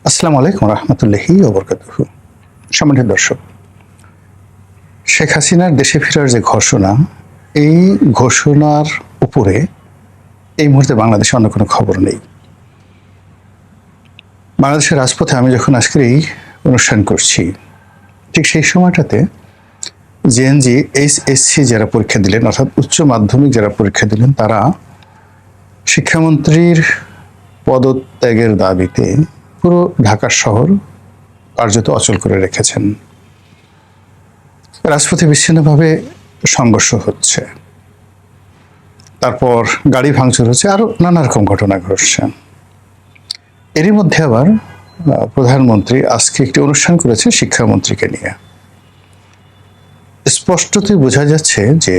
আসসালামু আলাইকুম রহমতুল্লাহি ওয়া বারাকাতুহু। সম্মানিত দর্শক, শেখ হাসিনার দেশে ফেরার যে ঘোষণা, এই ঘোষণার উপরে এই মুহূর্তে বাংলাদেশে অন্য কোনো খবর নেই। বাংলাদেশের রাজপথে আমি যখন আজকের এই অনুষ্ঠান করছি, ঠিক সেই সময়টাতে জেএনজি এইচএসসি যারা পরীক্ষা দিলেন, অর্থাৎ উচ্চ মাধ্যমিক যারা পরীক্ষা দিলেন, তারা শিক্ষামন্ত্রীর পদত্যাগের দাবিতে পুরো ঢাকা শহর কার্যত অচল করে রেখেছেন। রাজপথে বিচ্ছিন্নভাবে সংঘর্ষ হচ্ছে, তারপর গাড়ি ভাঙচুর হচ্ছে, আরো নানা রকম ঘটনা ঘটছে। এরই মধ্যে আবার প্রধানমন্ত্রী আজকে একটি অনুষ্ঠান করেছে শিক্ষামন্ত্রীকে নিয়ে। স্পষ্টতই বোঝা যাচ্ছে যে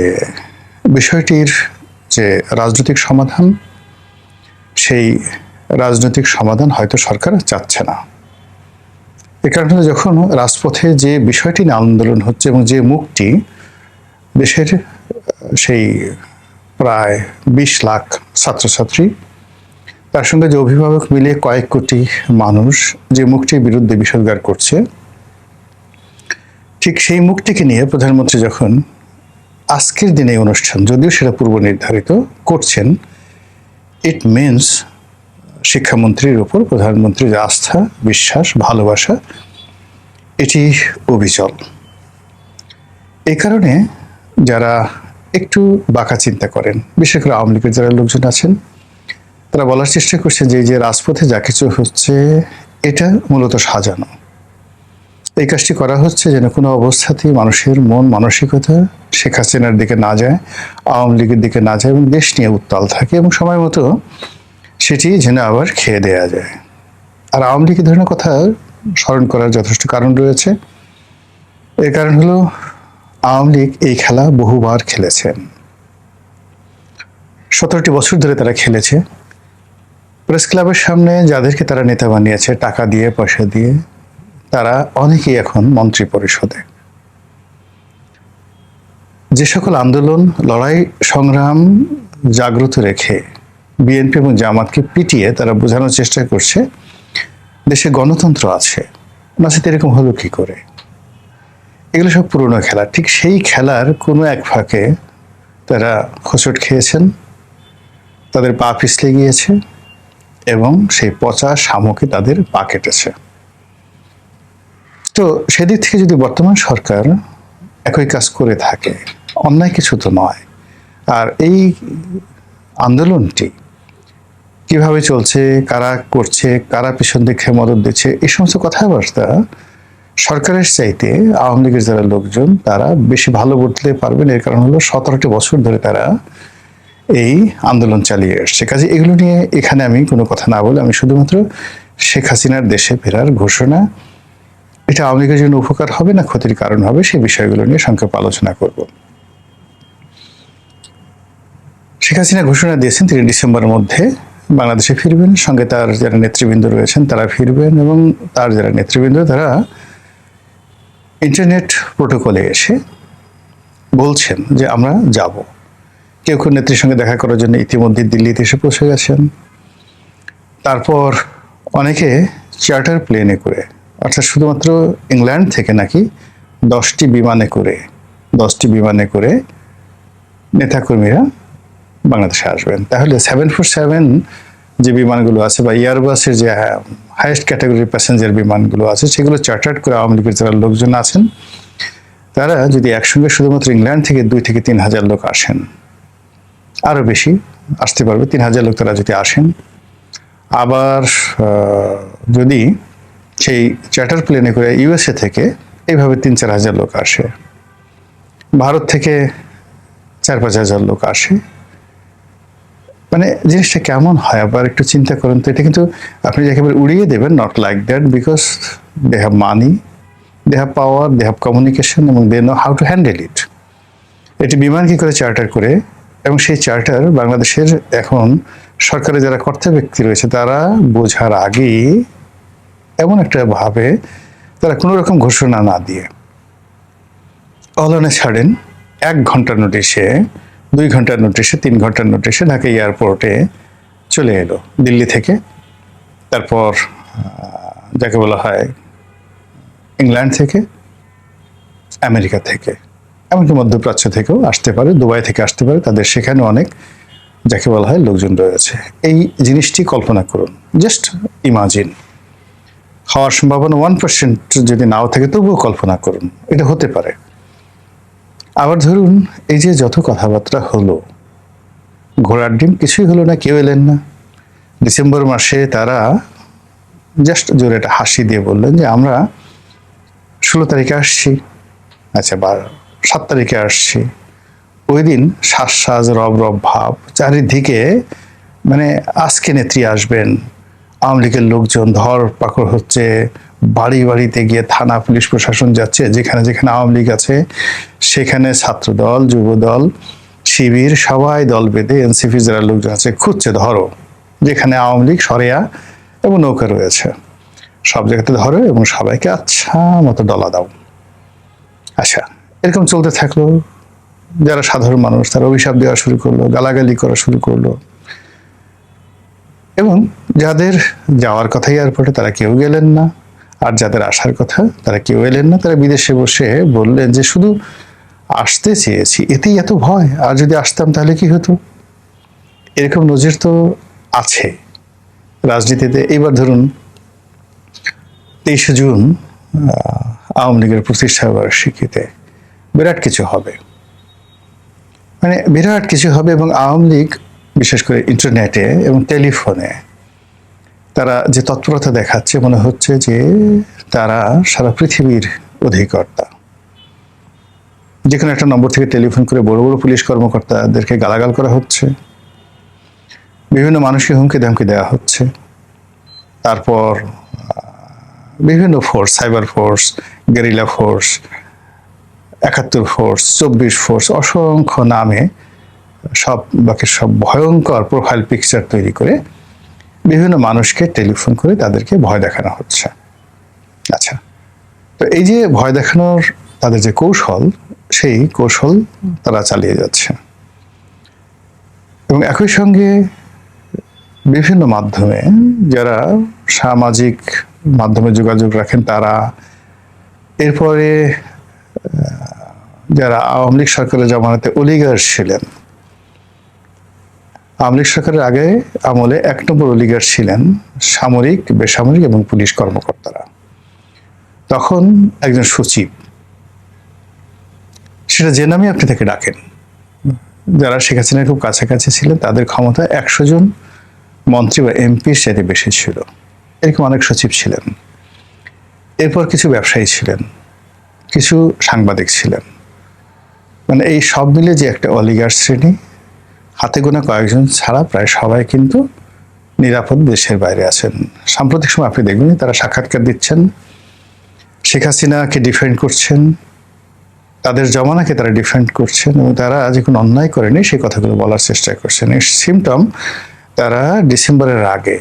বিষয়টির যে রাজনৈতিক সমাধান, সেই রাজনৈতিক সমাধান হয়তো সরকার চাচ্ছে না। এ কারণে যখন রাজপথে যে বিষয়টি নিয়ে আন্দোলন হচ্ছে এবং যে মুখটি দেশের সেই প্রায় ২০ লাখ ছাত্রছাত্রী, তার সঙ্গে যে অভিভাবক মিলিয়ে কয়েক কোটি মানুষ যে মুখটির বিরুদ্ধে বিষোদ্গার করছে, ঠিক সেই মুখটিকে নিয়ে প্রধানমন্ত্রী যখন আজকের দিনে অনুষ্ঠান, যদিও সেটা পূর্ব নির্ধারিত করছেন, ইট মিনস শিক্ষামন্ত্রীর উপর প্রধানমন্ত্রীর আস্থা, বিশ্বাস, ভালোবাসা এটি অবিচল। এই কারণে যারা একটু বাঁকা চিন্তা করেন, বিশেষ করে আওয়ামী লীগের যারা লোকজন আছেন, তারা বলার চেষ্টা করছেন যে যে রাজপথে যা কিছু হচ্ছে এটা মূলত সাজানো। এই কাজটি করা হচ্ছে যেন কোনো অবস্থাতেই মানুষের মন মানসিকতা শেখ হাসিনার দিকে না যায়, আওয়ামী লীগের দিকে না যায় এবং দেশ নিয়ে উত্তাল থাকে এবং সময় মতো সেটি যেন আবার খেয়ে দেয়া যায়। আর আওয়ামী লীগ ধরনের কথা স্মরণ করার যথেষ্ট কারণ রয়েছে। এর কারণ হলো আওয়ামী লীগ এই খেলা বহুবার খেলেছেন। ১৭টি বছর ধরে তারা খেলেছে। প্রেস ক্লাবের সামনে যাদেরকে তারা নেতা বানিয়েছে টাকা দিয়ে, পয়সা দিয়ে, তারা অনেকেই এখন মন্ত্রী পরিষদে। যে সকল আন্দোলন, লড়াই, সংগ্রাম জাগ্রত রেখে বিএনপি এবং জামাতকে পিটিয়ে তারা বোঝানোর চেষ্টা করছে দেশে গণতন্ত্র আছে, নাসিতে এরকম হলো কি করে? এগুলো সব পুরনো খেলা। ঠিক সেই খেলার কোনো এক ফাঁকে তারা হোঁচট খেয়েছেন, তাদের পা পিছলে গিয়েছে এবং সেই পচা শামুকে তাদের পা কেটেছে। তো সেদিক থেকে যদি বর্তমান সরকার একই কাজ করে থাকে, অন্যায় কিছু তো নয়। আর এই আন্দোলনটি কিভাবে চলছে, কারা করছে, কারা পিছন দিকে মদত দিচ্ছে, এই সমস্ত কথাবার্তা সরকারের চাইতে আওয়ামী লীগের যারা লোকজন তারা বেশি ভালো বলতে পারবেন। এর কারণ হলো ১৭টি বছর ধরে তারা এই আন্দোলন চালিয়ে আসছে। কাজে এগুলো নিয়ে এখানে আমি কোনো কথা না বলে আমি শুধুমাত্র শেখ হাসিনার দেশে ফেরার ঘোষণা, এটা আওয়ামী লীগের জন্য উপকার হবে না ক্ষতির কারণ হবে, সেই বিষয়গুলো নিয়ে সংক্ষেপে আলোচনা করব। শেখ হাসিনা ঘোষণা দিয়েছেন তিনি ডিসেম্বরের মধ্যে বাংলাদেশে ফিরবেন, সঙ্গে তার যারা নেতৃবৃন্দ রয়েছেন তারা ফিরবেন এবং তার যারা নেতৃবৃন্দ তারা ইন্টারনেট প্রোটোকলে এসে বলছেন যে আমরা যাব। কেউ কেউ নেত্রীর সঙ্গে দেখা করার জন্য ইতিমধ্যে দিল্লিতে এসে পৌঁছে গেছেন। তারপর অনেকে চার্টার প্লেনে করে, অর্থাৎ শুধুমাত্র ইংল্যান্ড থেকে নাকি 10টি বিমানে করে নেতাকর্মীরা বাংলাদেশে আসবেন। তাহলে 747 যে বিমানগুলো আছে বা এয়ারবাসের যে হাইয়েস্ট ক্যাটাগরির প্যাসেঞ্জার বিমানগুলো আছে, সেগুলো চার্টার্ড করে আওয়ামী লীগের যারা লোকজন আছেন তারা যদি একসঙ্গে শুধুমাত্র ইংল্যান্ড থেকে 2 থেকে 3 হাজার লোক আসেন, আরও বেশি আসতে পারবে, 3 হাজার লোক তারা যদি আসেন। আবার যদি সেই চার্টার প্লেনে করে ইউএসএ থেকে এইভাবে 3-4 হাজার লোক আসে, ভারত থেকে 4-5 হাজার লোক আসে, মানে জিনিসটা কেমন হয় আবার একটু চিন্তা করেন তো। এটা কিন্তু আপনি একেবারে উড়িয়ে দেবেন, not like that, because they have money, they have power, they have communication এবং they know how to handle it. এটি বিমান কি করে চার্টার করে, এবং সেই চার্টার বাংলাদেশের এখন সরকারের যারা কর্তা ব্যক্তি রয়েছে তারা বোঝার আগে এমন একটা ভাবে তারা কোনো রকম ঘোষণা না দিয়ে অল অন এ সাডেন 1 ঘন্টার নোটিশে, 2 ঘন্টার নোটিশে, 3 ঘন্টার নোটিশে ঢাকা এয়ারপোর্টে চলে এলো দিল্লি থেকে। তারপর যাকে বলা হয় ইংল্যান্ড থেকে, আমেরিকা থেকে, এমনকি মধ্যপ্রাচ্য থেকেও আসতে পারে, দুবাই থেকে আসতে পারে, তাদের সেখানে অনেক যাকে বলা হয় লোকজন রয়েছে। এই জিনিসটি কল্পনা করুন, জাস্ট ইমাজিন। হওয়ার সম্ভাবনা 1% যদি নাও থাকে তবুও কল্পনা করুন, এটা হতে পারে। আবার ধরুন এই যে যত কথাবার্তা হলো, ঘোড়ার ডিম কিছুই হলো না, কেউ এলেন না। ডিসেম্বর মাসে তারা জাস্ট জোরে একটা হাসি দিয়ে বললেন যে আমরা 16 তারিখে আসছি, আচ্ছা 7 তারিখে আসছি। ওই দিন সাজ রব রব ভাব চারিদিকে, মানে আজকে নেত্রী আসবেন, আওয়ামী লীগের লোকজন ধর পাকড় হচ্ছে, বাড়ি বাড়িতে গিয়ে থানা পুলিশ প্রশাসন যাচ্ছে, যেখানে যেখানে আওয়ামী লীগ আছে সেখানে ছাত্রদল, যুবদল, শিবির সবাই দল বেঁধে এনসিপির যারা লোকজন আছে খুঁজছে, ধরো যেখানে আওয়ামী লীগ সরেয়া এবং নৌকা রয়েছে সব জায়গাতে ধরো এবং সবাইকে আচ্ছা মতো ডলা দাও। আচ্ছা, এরকম চলতে থাকলো। যারা সাধারণ মানুষ তারা অভিশাপ দেওয়া শুরু করলো, গালাগালি করা শুরু করলো, এবং যাদের যাওয়ার কথা এয়ারপোর্টে তারা কেউ গেলেন না, আর যাদের আসার কথা তারা কেউ এলেন না। তারা বিদেশে বসে বললেন যে শুধু আসতে চেয়েছি, এতেই এত ভয়, আর যদি আসতাম তাহলে কি হতো। এরকম নজির তো আছে রাজনীতিতে। এবার ধরুন 23শে জুন আওয়ামী লীগের প্রতিষ্ঠা বার্ষিকীতে বিরাট কিছু হবে, মানে বিরাট কিছু হবে, এবং আওয়ামী লীগ বিশেষ করে ইন্টারনেটে এবং টেলিফোনে তারা যে তৎপরতা দেখাচ্ছে, মনে হচ্ছে যে তারা সারা পৃথিবীর অধিকর্তা। যে কোনো একটা নম্বর থেকে টেলিফোন করে বড় বড় পুলিশ কর্মকর্তাদেরকে গালাগাল করা হচ্ছে, বিভিন্ন মানুষকে হুমকি ধামকি দেওয়া হচ্ছে। তারপর বিভিন্ন force, cyber force, guerrilla force, 71 force, 24 force, অসংখ্য নামে সব বাকি সব ভয়ঙ্কর প্রোফাইল পিকচার তৈরি করে বিভিন্ন মানুষকে টেলিফোন করে তাদেরকে ভয় দেখানো হচ্ছে। আচ্ছা, তো এই যে ভয় দেখানোর তাদের যে কৌশল, সেই কৌশল তারা চালিয়ে যাচ্ছে, এবং একই সঙ্গে বিভিন্ন মাধ্যমে যারা সামাজিক মাধ্যমে যোগাযোগ রাখেন তারা, এরপরে যারা আওয়ামী লীগ সরকারের জামানাতে অলিগার ছিলেন, আওয়ামী লীগ সরকারের আগে আমলে 1 নম্বর অলিগার ছিলেন সামরিক, বেসামরিক এবং পুলিশ কর্মকর্তারা। তখন একজন সচিব, সেটা যে নামে আপনি তাকে ডাকেন, যারা শেখ হাসিনার খুব কাছাকাছি ছিলেন তাদের ক্ষমতা 100 জন মন্ত্রী বা এমপির সাথে বেশি ছিল। এরকম অনেক সচিব ছিলেন। এরপর কিছু ব্যবসায়ী ছিলেন, কিছু সাংবাদিক ছিলেন, মানে এই সব মিলে যে একটা অলিগার শ্রেণী, হাতে গোনা কয়েকজন ছাড়া প্রায় সবাই কিন্তু নিরাপদ দেশের বাইরে আছেন। সাম্প্রতিক সময় আপনি দেখবেন তারা সাক্ষাৎকার দিচ্ছেন, শেখ হাসিনাকে ডিফেন্ড করছেন, তাদের জমানাকে তারা ডিফেন্ড করছেন, এবং তারা যে কোনো অন্যায় করেনি সেই কথাগুলো বলার চেষ্টা করছেন। এই সিমটম তারা ডিসেম্বরের আগে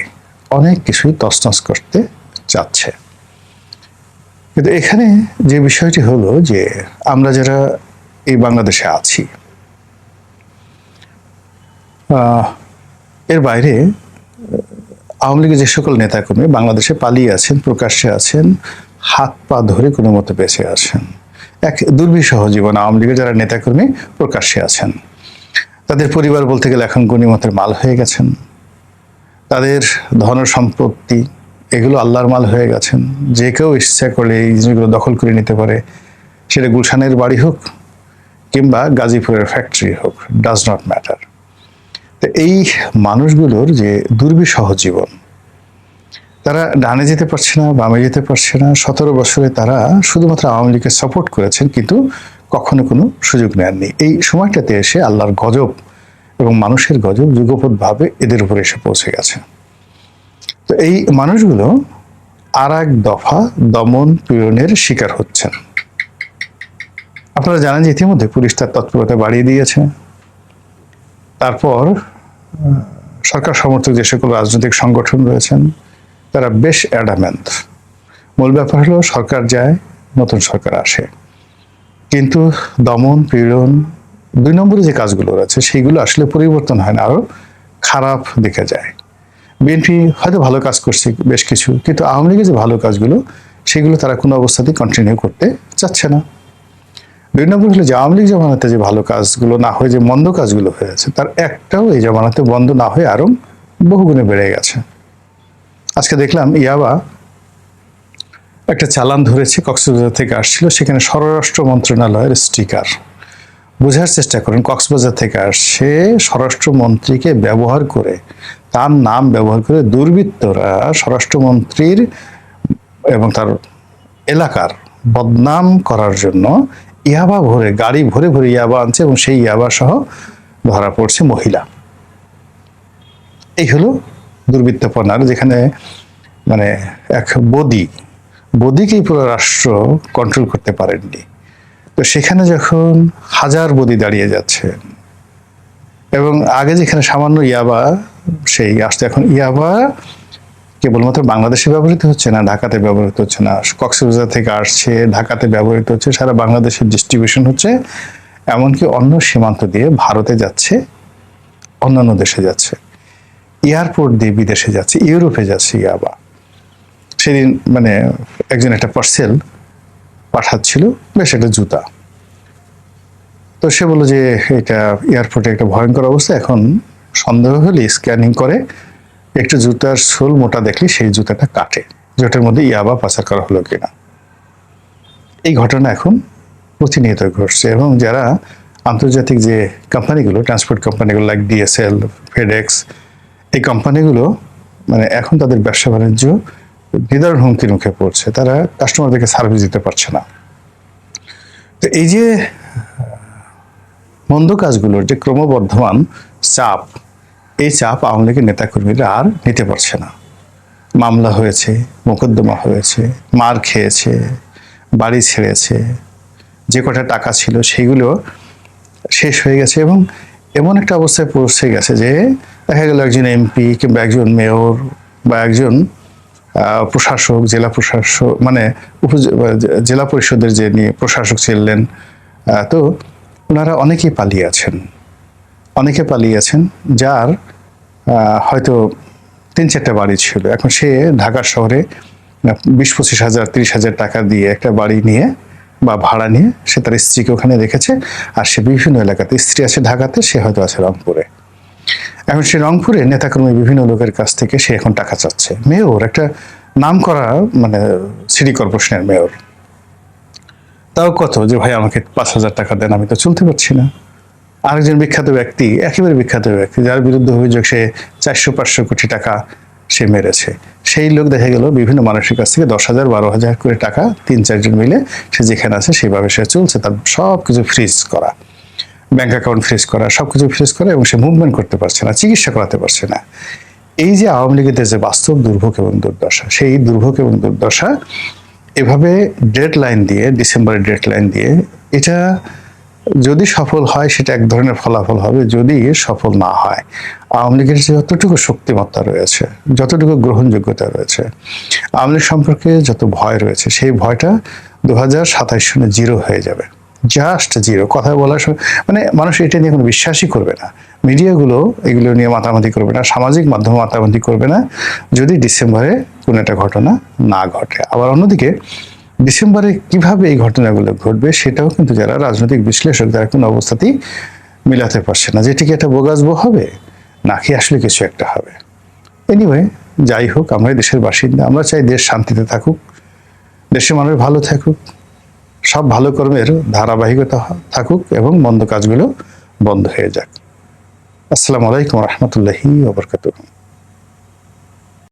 অনেক কিছুই তছনছ করতে চাচ্ছে। কিন্তু এখানে যে বিষয়টি হলো যে আমরা যারা এই বাংলাদেশে আছি, এর বাইরে আওয়ামী লীগের যে সকল নেতাকর্মী বাংলাদেশে পালিয়ে আছেন, প্রকাশ্যে আছেন, হাত পা ধরে কোনো মতো বেঁচে আছেন, এক দুর্বিষহ জীবন আওয়ামী লীগের যারা নেতাকর্মী প্রকাশ্যে আছেন, তাদের পরিবার বলতে গেলে এখন গণিমতের মাল হয়ে গেছেন, তাদের ধন সম্পত্তি এগুলো আল্লাহর মাল হয়ে গেছেন। যে কেউ ইচ্ছা করলে এই জিনিসগুলো দখল করে নিতে পারে, সেটা গুলশানের বাড়ি হোক কিংবা গাজীপুরের ফ্যাক্টরি হোক, ডাজ নট ম্যাটার। তো এই মানুষগুলোর যে দুর্বিষহ জীবন, তারা ডানে যেতে পারছে না, বামে যেতে পারছে না। 17 বছরে তারা শুধুমাত্র আওয়ামী লীগকে সাপোর্ট করেছেন, কিন্তু কখনো কোনো সুযোগ নেননি। এই সময়টাতে এসে আল্লাহর গজব এবং মানুষের গজব যুগপৎভাবে এদের উপরে এসে পৌঁছে গেছে। তো এই মানুষগুলো আর এক দফা দমন পীড়নের শিকার হচ্ছেন। আপনারা জানেন যে ইতিমধ্যে পুলিশ তার তৎপরতা বাড়িয়ে দিয়েছে। তারপর সরকার সমর্থক যে সকল রাজনৈতিক সংগঠন রয়েছেন তারা বেশ অ্যাডামেন্ট। মূল ব্যাপার হলো সরকার যায়, নতুন সরকার আসে, কিন্তু দমন পীড়ন 2 নম্বরে যে কাজগুলো রয়েছে সেইগুলো আসলে পরিবর্তন হয় না, আরো খারাপ দিকে যায়। বিএনপি হয়তো ভালো কাজ করছে বেশ কিছু, কিন্তু আওয়ামী লীগের যে ভালো কাজগুলো সেগুলো তারা কোনো অবস্থাতেই কন্টিনিউ করতে চাচ্ছে না। 2 নম্বর হলো যে আওয়ামী লীগ জামানাতে যে ভালো কাজগুলো না হয়ে যে মন্দ কাজগুলো হয়েছে তার একটাও এই জামানাতে বন্ধ না হয়ে আরো বহুগুণে বেড়ে গেছে। আজকে দেখলাম ইয়াবা একটা চালান ধরেছে, কক্সবাজার থেকে আসছিল, সেখানে স্বরাষ্ট্র মন্ত্রণালয়ের স্টিকার। বোঝার চেষ্টা করেন, কক্সবাজার থেকে আসছে, স্বরাষ্ট্রমন্ত্রীকে ব্যবহার করে, তার নাম ব্যবহার করে দুর্বৃত্তরা স্বরাষ্ট্রমন্ত্রীর এবং তার এলাকার বদনাম করার জন্য ইয়াবা ভরে, গাড়ি ভরে ভরে ইয়াবা আনছে এবং সেই ইয়াবা সহ ধরা পড়ছে মহিলা। এই হলো দুর্বৃত্তপনার, যেখানে মানে এক বদিকেই পুরো রাষ্ট্র কন্ট্রোল করতে পারেননি। তো সেখানে যখন হাজার বদি দাঁড়িয়ে যাচ্ছে এবং আগে যেখানে সামান্য ইয়াবা সেই আসতে, এখন ইয়াবা কেবলমাত্র বাংলাদেশে ব্যবহৃত হচ্ছে না, ঢাকাতে ব্যবহৃত হচ্ছে না, কক্সবাজার থেকে আসছে, ঢাকাতে ব্যবহৃত হচ্ছে, সারা বাংলাদেশের ডিস্ট্রিবিউশন হচ্ছে, এমনকি অন্য সীমান্ত দিয়ে ভারতে যাচ্ছে, অন্যান্য দেশে যাচ্ছে, এয়ারপোর্ট দিয়ে বিদেশে যাচ্ছে, ইউরোপে যাচ্ছে ইয়াবা। সেদিন মানে একজন একটা পার্সেল পাঠাচ্ছিল, বেশ একটা জুতা। তো সে বললো যে এটা এয়ারপোর্টে একটা ভয়ঙ্কর অবস্থা, এখন সন্দেহ হলে স্ক্যানিং করে একটু জুতার সোল মোটা দেখলে সেই জুতাটা কাটে, যেটার মধ্যে ইয়াবা পাচার করা হলো কিনা। এই ঘটনা এখন প্রতিনিয়ত ঘটছে এবং যারা আন্তর্জাতিক যে কোম্পানিগুলো, ট্রান্সপোর্ট কোম্পানিগুলো লাইক ডিএসএল, ফেডেক্স, এই কোম্পানিগুলো মানে এখন তাদের ব্যবসা বাণিজ্য নিদারুণ হুমকির মুখে পড়ছে, তারা কাস্টমারদেরকে সার্ভিস দিতে পারছে না। তো এই যে মন্দ কাজগুলোর যে ক্রমবর্ধমান চাপ, এই চাপ আওয়ামী লীগের নেতাকর্মীরা আর নিতে পারছে না। মামলা হয়েছে, মোকদ্দমা হয়েছে, মার খেয়েছে, বাড়ি ছেড়েছে, যে কটা টাকা ছিল সেগুলো শেষ হয়ে গেছে এবং এমন একটা অবস্থায় পৌঁছে গেছে যে দেখা গেল একজন এমপি কিংবা একজন মেয়র বা একজন প্রশাসক, জেলা প্রশাসক মানে জেলা পরিষদের যে নিয়ে প্রশাসক ছিলেন, তো ওনারা অনেকে পালিয়ে আছেন, যার হয়তো 3-4টা বাড়ি ছিল, এখন সে ঢাকা শহরে 20-25 হাজার 30 হাজার টাকা দিয়ে একটা বাড়ি নিয়ে বা ভাড়া নিয়ে সে তার স্ত্রীকে ওখানে রেখেছে, আর সে বিভিন্ন এলাকাতে, স্ত্রী আছে ঢাকাতে, সে হয়তো আছে রংপুরে। এখন সে রংপুরে নেতাকর্মী বিভিন্ন লোকের কাছ থেকে সে এখন টাকা চাচ্ছে। মেয়র, একটা নাম করা মানে সিটি কর্পোরেশনের মেয়র, তাও কত যে ভাই আমাকে 5,000 টাকা দেন, আমি তো চলতে পারছি না। আরেকজন বিখ্যাত ব্যক্তি, একেবারে বিখ্যাত ব্যক্তি, যার বিরুদ্ধে অভিযোগ সে 400-500 কোটি টাকা সে মেরেছে, সেই লোক দেখা গেল বিভিন্ন মানুষের কাছ থেকে 10,000 12,000 করে টাকা 3-4 জন মিলে সে যেখানে আছে সেইভাবে সে চলছে, তার সব কিছু ফ্রিজ করা, ব্যাংক অ্যাকাউন্ট ফ্রিজ করা, সব কিছু ফ্রিজ করা, এবং সে মুভমেন্ট করতে পারছে না, চিকিৎসা করাতে পারছে না। এই যে আওয়ামী লীগের যে বাস্তব দুর্ভোগ এবং দুর্দশা, সেই দুর্ভোগ এবং দুর্দশা এভাবে ডেডলাইন দিয়ে, ডিসেম্বরের ডেডলাইন দিয়ে, এটা যদি সফল হয় সেটা এক ধরনের ফলাফল হবে, যদি সফল না হয় আওয়ামী লীগের যতটুকু শক্তিমত্তা রয়েছে, যতটুকু গ্রহণযোগ্যতা রয়েছে, আওয়ামী লীগ সম্পর্কে যত ভয় রয়েছে, সেই ভয়টা 2027 সনে জিরো হয়ে যাবে, জাস্ট জিরো। কথা বলার মানে মানুষ এটা নিয়ে কোনো বিশ্বাসই করবে না, মিডিয়াগুলো এগুলো নিয়ে মাতামাতি করবে না, সামাজিক মাধ্যমে মাতামাতি করবে না, যদি ডিসেম্বরে কোনো একটা ঘটনা না ঘটে। আবার অন্যদিকে ডিসেম্বরে কিভাবে এই ঘটনাগুলো ঘটবে সেটাও কিন্তু যারা রাজনৈতিক বিশ্লেষক, যারা কোনো অবস্থাতেই মিলাতে পারছে না, যে ঠিক একটা বোগাসবো হবে নাকি আসলে কিছু একটা হবে। এনিওয়ে, যাই হোক, আমরা দেশের বাসিন্দা, আমরা চাই দেশ শান্তিতে থাকুক, দেশের মানুষ ভালো থাকুক, সব ভালো কর্মের ধারাবাহিকতা থাকুক এবং মন্দ কাজগুলো বন্ধ হয়ে যাক। আসসালামু আলাইকুম রহমতুল্লাহি ওয়া বারাকাতুহু।